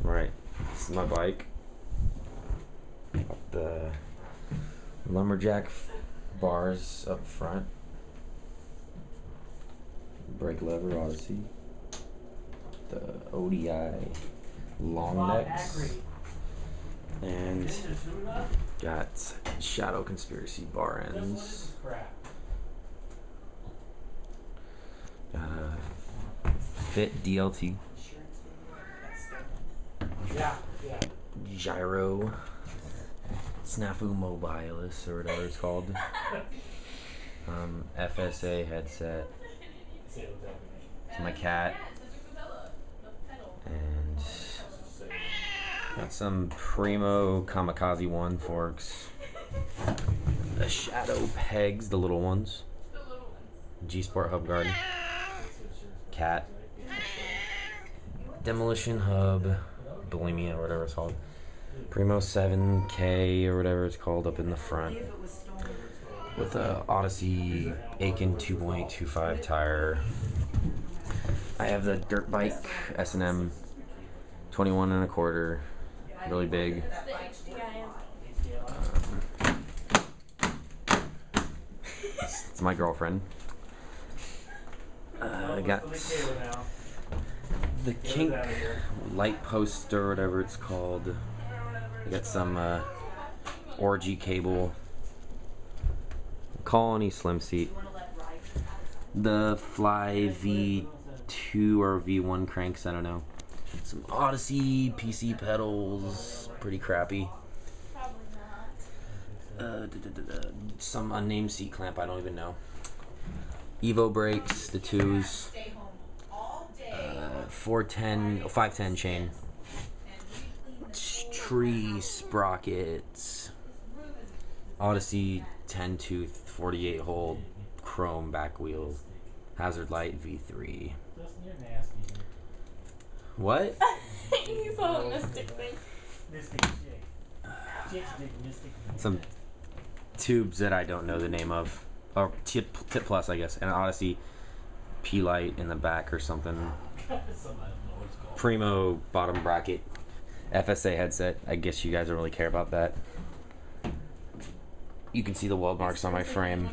Right, this is my bike. Got the lumberjack bars up front. Brake lever Odyssey. The ODI long necks. And got Shadow Conspiracy bar ends. Got a Fit DLT. Gyro. Snafu Mobilis or whatever it's called. FSA headset. My cat. And got some Primo Kamikaze 1 forks. The Shadow pegs, the little ones. G-Sport hub guard. Cat. Demolition hub. Bulimia or whatever it's called. Primo 7K or whatever it's called up in the front. With a Odyssey Aiken 2.25 tire. I have the dirt bike S&M 21 and a quarter, really big. It's my girlfriend. I got the Kink light poster, or whatever it's called. I got some Orgy cable. Colony slim seat. The Fly V2 or V1 cranks, I don't know. Some Odyssey PC pedals, pretty crappy. Some unnamed seat clamp, I don't even know. Evo brakes, the 2s. 510 chain. Tree sprockets. Odyssey 10 tooth 48 hole chrome back wheel. Hazard light V3. What? He's all mystic thing. Some tubes that I don't know the name of. Or tip plus, I guess. And an Odyssey P light in the back or something. Primo bottom bracket. FSA headset. I guess you guys don't really care about that. You can see the weld marks on my frame.